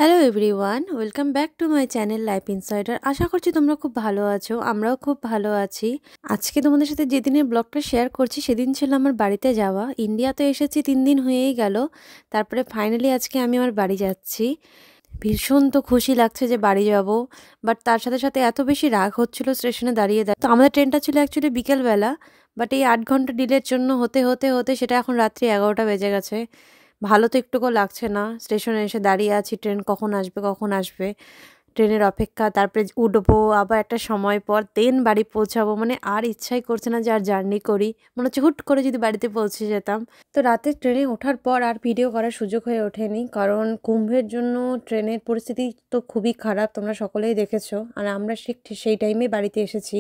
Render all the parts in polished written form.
Hello everyone, welcome back to my channel life insider. আশা করছি তোমরা খুব ভালো আছো, আমরাও খুব ভালো আছি। আজকে তোমাদের সাথে যেদিনের ব্লগটা শেয়ার করছি সেদিন ছিল আমার বাড়িতে যাওয়া। ইন্ডিয়াতে এসেছি 3 দিন হয়েই গেল, তারপরে ফাইনালি আজকে আমি আমার বাড়ি যাচ্ছি। ভীষণ তো খুশি লাগছে যে বাড়ি যাব, বাট তার সাথে সাথে এত বেশি রাগ হচ্ছিল স্টেশনে দাঁড়িয়ে দাঁড়িয়ে। তো আমাদের ট্রেনটা ছিল অ্যাকচুয়ালি বিকেলবেলা, বাট এই 8 ঘন্টা ডিলের জন্য হতে হতে হতে সেটা এখন রাত্রি 11টা বেজে গেছে। ভালো তো একটুকুও লাগছে না, স্টেশনে এসে দাঁড়িয়ে আছি, ট্রেন কখন আসবে কখন আসবে, ট্রেনের অপেক্ষা, তারপরে উঠবো আবার একটা সময় পর দেন বাড়ি পৌঁছাবো। মানে আর ইচ্ছাই করছে না যে আর জার্নি করি, মনে হচ্ছে হুট করে যদি বাড়িতে পৌঁছে যেতাম। তো রাতে ট্রেনে ওঠার পর আর ভিডিও করার সুযোগ হয়ে ওঠেনি, কারণ কুম্ভের জন্য ট্রেনের পরিস্থিতি তো খুবই খারাপ, তোমরা সকলেই দেখেছো। আর আমরা সেই টাইমে বাড়িতে এসেছি,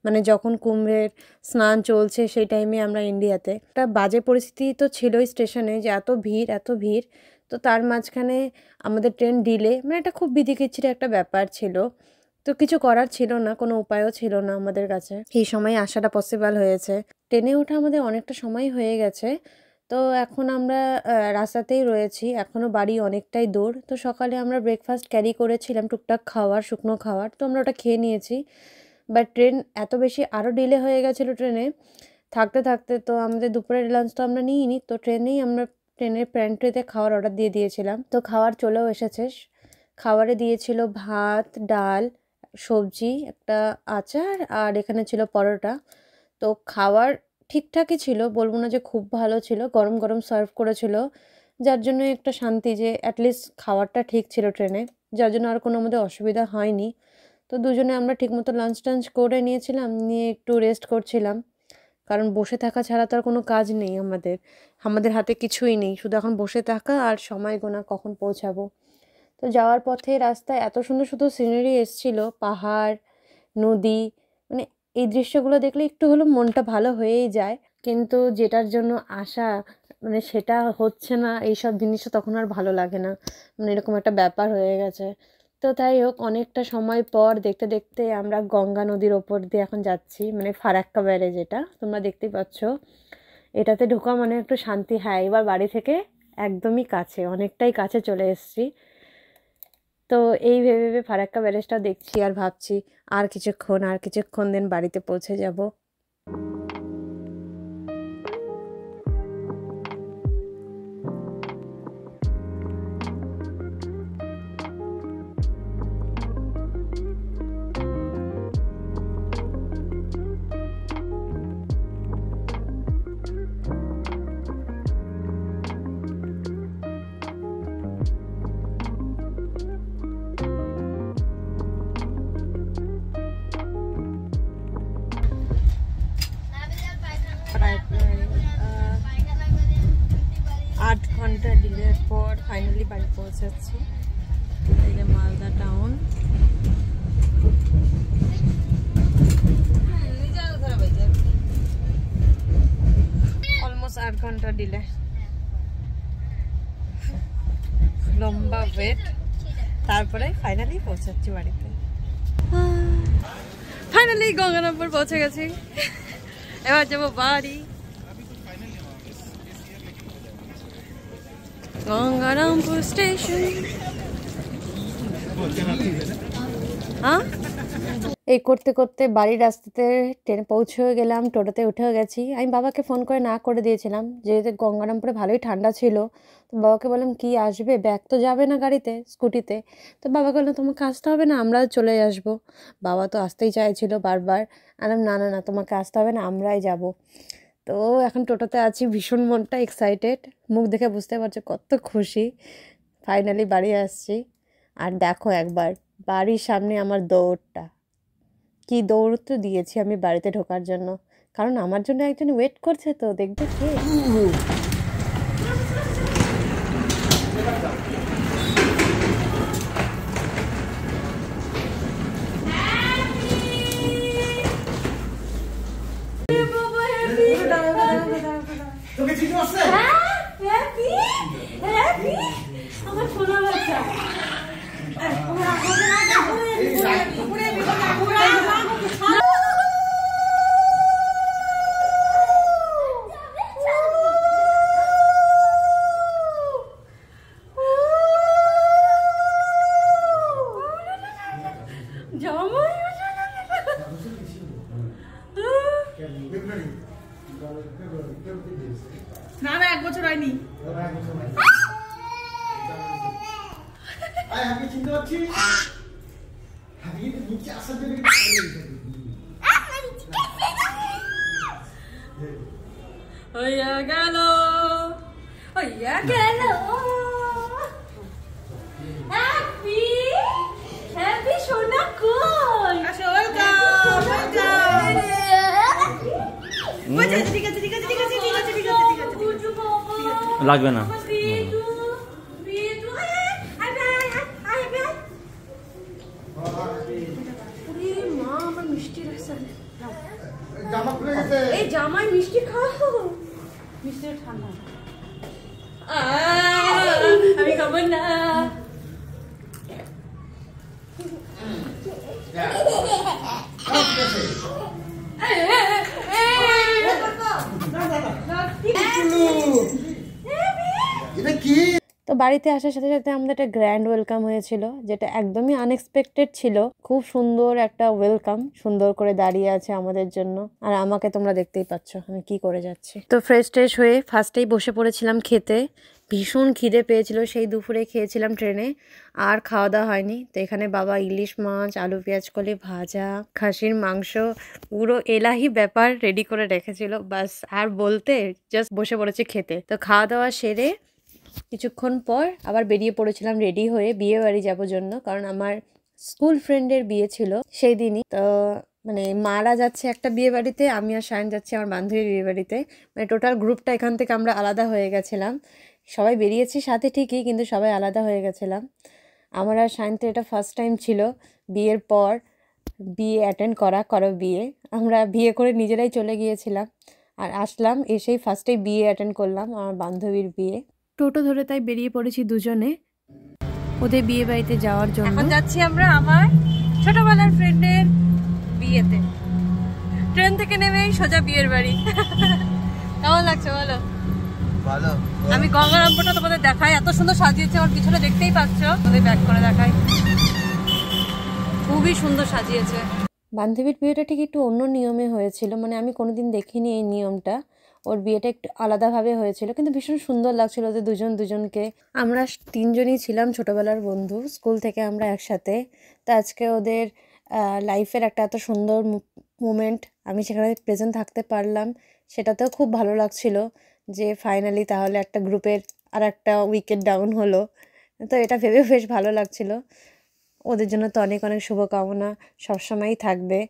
মানে যখন কুম্ভের স্নান চলছে সেই টাইমে আমরা ইন্ডিয়াতে। একটা বাজে পরিস্থিতি তো ছিলই স্টেশনে, যে এত ভিড় এত ভিড়। তো তার মাঝখানে আমাদের ট্রেন ডিলে, মানে এটা খুব বিধিকিচ্ছির একটা ব্যাপার ছিল। তো কিছু করার ছিল না, কোনো উপায়ও ছিল না আমাদের কাছে, এই সময় আসাটা পসিবল হয়েছে। ট্রেনে ওঠা আমাদের অনেকটা সময় হয়ে গেছে। তো এখন আমরা রাস্তাতেই রয়েছি, এখনও বাড়ি অনেকটাই দূর। তো সকালে আমরা ব্রেকফাস্ট ক্যারি করেছিলাম, টুকটাক খাওয়ার, শুকনো খাওয়ার, তো আমরা ওটা খেয়ে নিয়েছি। বাট ট্রেন এত বেশি আরও ডিলে হয়ে গেছিলো ট্রেনে থাকতে থাকতে, তো আমাদের দুপুরের লাঞ্চ তো আমরা নিইনি, তো আমরা ট্রেনের প্যান্ট্রিতে খাওয়ার অর্ডার দিয়ে দিয়েছিলাম। তো খাওয়ার চলেও এসেছে। খাবারে দিয়েছিল ভাত, ডাল, সবজি, একটা আচার, আর এখানে ছিল পরোটা। তো খাবার ঠিকঠাকই ছিল, বলবো না যে খুব ভালো ছিল, গরম গরম সার্ভ করেছিল, যার জন্য একটা শান্তি যে অ্যাটলিস্ট খাবারটা ঠিক ছিল ট্রেনে, যার জন্য আর কোনো আমাদের অসুবিধা হয়নি। তো দুজনে আমরা ঠিকমতো লাঞ্চ টাঞ্চ করে নিয়েছিলাম, নিয়ে একটু রেস্ট করছিলাম, কারণ বসে থাকা ছাড়া তো আর কোনো কাজ নেই আমাদের, আমাদের হাতে কিছুই নেই, শুধু এখন বসে থাকা আর সময় গোনা কখন পৌঁছাবো। তো যাওয়ার পথে রাস্তায় এত সুন্দর সুন্দর সিনারি এসছিল, পাহাড়, নদী, মানে এই দৃশ্যগুলো দেখলে একটু হলেও মনটা ভালো হয়েই যায়। কিন্তু যেটার জন্য আসা, মানে সেটা হচ্ছে না, এইসব জিনিসও তখন আর ভালো লাগে না, মানে এরকম একটা ব্যাপার হয়ে গেছে। তো তাই হোক, অনেকটা সময় পর দেখতে দেখতে আমরা গঙ্গা নদীর ওপর দিয়ে এখন যাচ্ছি, মানে ফারাক্কা ব্যারেজ, যেটা তোমরা দেখতেই পাচ্ছ। এটাতে ঢোকা মানে একটু শান্তি। হ্যাঁ, এবার বাড়ি থেকে একদমই কাছে, অনেকটাই কাছে চলে এসেছি। তো এই ভেবে ভেবে ফারাক্কা ব্যারেজটা দেখছি আর ভাবছি আর কিছুক্ষণ দেন বাড়িতে পৌঁছে যাব। প্রায় 8 ঘন্টা ডিলের পর ফাইনালি বাড়ি পৌঁছাচ্ছি। এই যে মালদা টাউন। অলমোস্ট 8 ঘন্টা ডিলে, লম্বা ওয়েট, তারপরে ফাইনালি পৌঁছাচ্ছি বাড়িতে। ফাইনালি গঙ্গারামপুর পৌঁছে গেছি, এবার যাবো বাড়ি। গঙ্গারামপুর স্টেশন। হ্যাঁ, এই করতে করতে বাড়ির রাস্তাতে ট্রেনে পৌঁছেও গেলাম, টোটোতে উঠেও গেছি। আমি বাবাকে ফোন করে না করে দিয়েছিলাম, যেহেতু গঙ্গারামপুরে ভালোই ঠান্ডা ছিল। তো বাবাকে বললাম, কি আসবে, ব্যাগ তো যাবে না গাড়িতে, স্কুটিতে। তো বাবাকে বললাম, তোমাকে আসতে হবে না, আমরাও চলে আসবো। বাবা তো আসতেই চাইছিল বারবার, বললাম না না না, তোমাকে আসতে হবে না, আমরাই যাব। তো এখন টোটোতে আছি, ভীষণ মনটা এক্সাইটেড, মুখ দেখে বুঝতে পারছো কত খুশি। ফাইনালি বাড়ি আসছি। আর দেখো একবার বাড়ির সামনে আমার দৌড়টা, কি দৌড় তো দিয়েছি আমি বাড়িতে ঢোকার জন্য, কারণ আমার জন্য একজন ওয়েট করছে, তো দেখবে কে। আমার সোনা বাচ্চা আমি চিনতে পারছি আমি নিচে আসার জন্য হইয়া গেল হইয়া গেল হ্যাপি হ্যাপি সোনা কই আসো ওয়েলকাম ঠিক আছে ঠিক আছে ঠিক আছে ঠিক আছে ঠিক আছে ঠিক আছে লাগবে না এই জামাই মিষ্টি খাও মিষ্টি ঠান্ডা আমি খাবো না তো বাড়িতে আসার সাথে সাথে আমাদের একটা গ্র্যান্ড ওয়েলকাম হয়েছিল, যেটা একদমই আনএক্সপেক্টেড ছিল। খুব সুন্দর একটা ওয়েলকাম, সুন্দর করে দাঁড়িয়ে আছে আমাদের জন্য। আর আমাকে তোমরা দেখতেই পাচ্ছ আমি কি করে যাচ্ছি। তো ফ্রেশ ট্রেশ হয়ে ফার্স্টেই বসে পড়েছিলাম খেতে। ভীষণ খিদে পেয়েছিল, সেই দুপুরে খেয়েছিলাম ট্রেনে, আর খাওয়া দাওয়া হয়নি। তো এখানে বাবা ইলিশ মাছ, আলু পেঁয়াজ কলি ভাজা, খাসির মাংস, পুরো এলাহি ব্যাপার রেডি করে রেখেছিল। বাস আর বলতে জাস্ট বসে পড়েছি খেতে। তো খাওয়া দাওয়া সেরে কিছুক্ষণ পর আবার বেরিয়ে পড়েছিলাম রেডি হয়ে বিয়ে বাড়ি যাবো জন্য, কারণ আমার স্কুল ফ্রেন্ডের বিয়ে ছিল সেই দিনই। তো মানে মারা যাচ্ছে একটা বিয়ে বাড়িতে, আমি আর সায়ন যাচ্ছি আমার বান্ধবীর বিয়ে বাড়িতে। মানে টোটাল গ্রুপটা এখান থেকে আমরা আলাদা হয়ে গেছিলাম। সবাই বেরিয়েছি সাথে ঠিকই, কিন্তু সবাই আলাদা হয়ে গেছিলাম। আমার আর সায়ন্তের এটা ফার্স্ট টাইম ছিল বিয়ের পর বিয়ে অ্যাটেন্ড করো বিয়ে। আমরা বিয়ে করে নিজেরাই চলে গিয়েছিলাম, আর আসলাম এসেই ফার্স্টেই বিয়ে অ্যাটেন্ড করলাম, আমার বান্ধবীর বিয়ে। টোটো ধরে তাই বেরিয়ে পড়েছি দুজনে ওদের বিয়ে বাড়িতে যাওয়ার জন্য। এখন যাচ্ছি আমরা আমার ছোটবেলার ফ্রেন্ডের বিয়েতে। ট্রেন থেকে নেমেই সোজা বিয়ের বাড়ি। কেমন লাগছে বলো? ভালো। আমি গঙ্গারামপুরটা তোমাদের দেখাই, এত সুন্দর সাজিয়েছে আমার পিছনে, দেখতেই পাচ্ছ। ওদের ব্যাক করে দেখাই, খুবই সুন্দর সাজিয়েছে। বান্ধবীর বিয়েটা ঠিক একটু অন্য নিয়মে হয়েছিল, মানে আমি কোনোদিন দেখিনি এই নিয়মটা। ওর বিয়েটা একটু আলাদাভাবে হয়েছিল, কিন্তু ভীষণ সুন্দর লাগছিল ওদের দুজনকে। আমরা তিনজনই ছিলাম ছোটবেলার বন্ধু, স্কুল থেকে আমরা একসাথে। তো আজকে ওদের লাইফের একটা এত সুন্দর মোমেন্ট আমি সেখানে প্রেজেন্ট থাকতে পারলাম, সেটাতেও খুব ভালো লাগছিল যে ফাইনালি তাহলে একটা গ্রুপের আর একটা উইকেট ডাউন হলো। তো এটা ভেবে বেশ ভালো লাগছিল। ওদের জন্য তো অনেক অনেক শুভকামনা সবসময়ই থাকবে।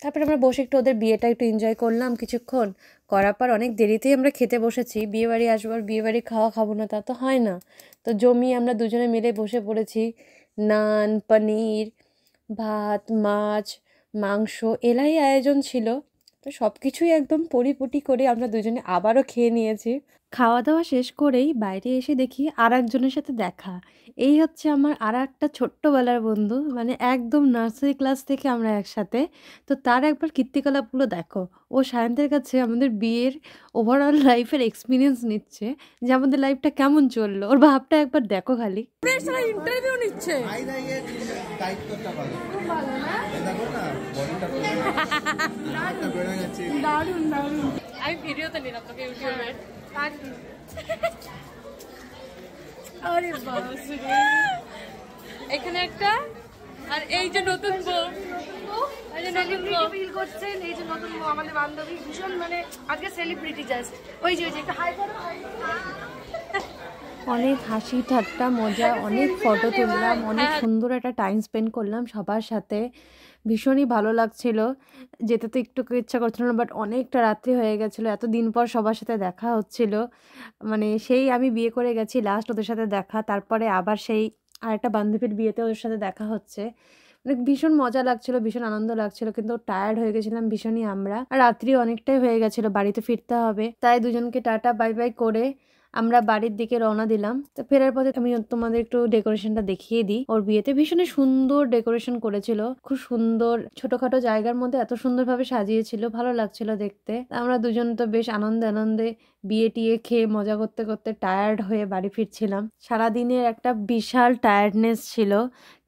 তারপরে আমরা বসে একটু ওদের বিয়েটা একটু এনজয় করলাম কিছুক্ষণ। করার পর অনেক দেরিতেই আমরা খেতে বসেছি। বিয়ে বাড়ি আসবো আর বিয়ে বাড়ি খাবো না তা তো হয় না। তো জমিয়ে আমরা দুজনে মিলে বসে পড়েছি। নান, পনির, ভাত, মাছ, মাংস এলাই আয়োজন ছিল। তো সব কিছুই একদম পরিপুটি করে আমরা দুজনে আবারও খেয়ে নিয়েছি। খাওয়া দাওয়া শেষ করেই বাইরে এসে দেখি আর একজনের সাথে দেখা। এই হচ্ছে আমার আর একটা ছোট্টবেলার বন্ধু, মানে একদম নার্সারি ক্লাস থেকে আমরা একসাথে। তো তার একবার কীর্তিকলাপগুলো দেখো। ও সায়ন্তের কাছে আমাদের বিয়ের ওভারঅল লাইফের এক্সপিরিয়েন্স নিচ্ছে, যে আমাদের লাইফটা কেমন চললো। ওর ভাবটা একবার দেখো খালি। ইন্টারভিউ নিচ্ছে। আমি ভিডিওতে নিলাম তোকে ইউটিউবের। আরে বাবা, এখানে একটা, আর এই যে নতুন বউ, এই যে নতুন বউ ফিল করছেন, এই যে নতুন বউ আমাদের বান্ধবী, ভীষণ মানে আজকে সেলিব্রিটি জাস্ট। ওই যে একটা হাই করো। অনেক হাসি ঠাট্টা মজা, অনেক ফটো তুললাম, অনেক সুন্দর একটা টাইম স্পেন্ড করলাম সবার সাথে। ভীষণই ভালো লাগছিল। যেতে তো একটু ইচ্ছা করছিল না, বাট অনেকটা রাত্রি হয়ে গেছিলো, এতদিন পর সবার সাথে দেখা হচ্ছিল। মানে সেই আমি বিয়ে করে গেছি লাস্ট ওদের সাথে দেখা, তারপরে আবার সেই আরেকটা বান্ধবীর বিয়েতে ওদের সাথে দেখা হচ্ছে। মানে ভীষণ মজা লাগছিল, ভীষণ আনন্দ লাগছিল, কিন্তু টায়ার্ড হয়ে গেছিলাম ভীষণই আমরা। আর রাত্রি অনেকটাই হয়ে গেছিলো, বাড়িতে ফিরতে হবে। তাই দুজনকে টাটা বাই বাই করে আমরা বাড়ির দিকে রওনা দিলাম। তো ফেরার পথে আমি তোমাদের একটু ডেকোরেশনটা দেখিয়ে দিই। ওর বিয়েতে ভীষণ সুন্দর ডেকোরেশন করেছিল, খুব সুন্দর ছোটখাটো জায়গার মধ্যে এত সুন্দরভাবে সাজিয়েছিল, ভালো লাগছিল দেখতে। আমরা দুজন তো বেশ আনন্দে আনন্দে বিয়ে টিয়ে খেয়ে মজা করতে করতে টায়ার্ড হয়ে বাড়ি ফিরছিলাম। সারাদিনের একটা বিশাল টায়ার্ডনেস ছিল,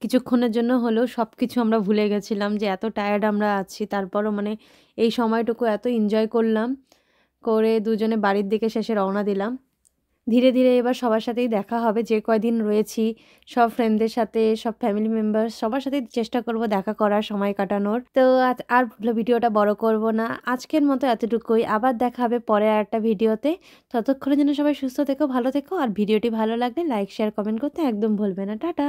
কিছুক্ষণের জন্য হলেও সবকিছু আমরা ভুলে গেছিলাম যে এত টায়ার্ড আমরা আছি। তারপরও মানে এই সময়টুকু এত এনজয় করলাম, করে দুজনে বাড়ির দিকে শেষে রওনা দিলাম। ধীরে ধীরে এবার সবার সাথেই দেখা হবে, যে কয়দিন রয়েছি সব ফ্রেন্ডদের সাথে, সব ফ্যামিলি মেম্বার সবার সাথেই চেষ্টা করব দেখা করার, সময় কাটানোর। তো আর ভিডিওটা বড় করব না, আজকের মতো এতটুকুই। আবার দেখা হবে পরে আর একটা ভিডিওতে। ততক্ষণের জন্য সবাই সুস্থ থেকো, ভালো থেকো। আর ভিডিওটি ভালো লাগলে লাইক শেয়ার কমেন্ট করতে একদম ভুলবে না। টাটা।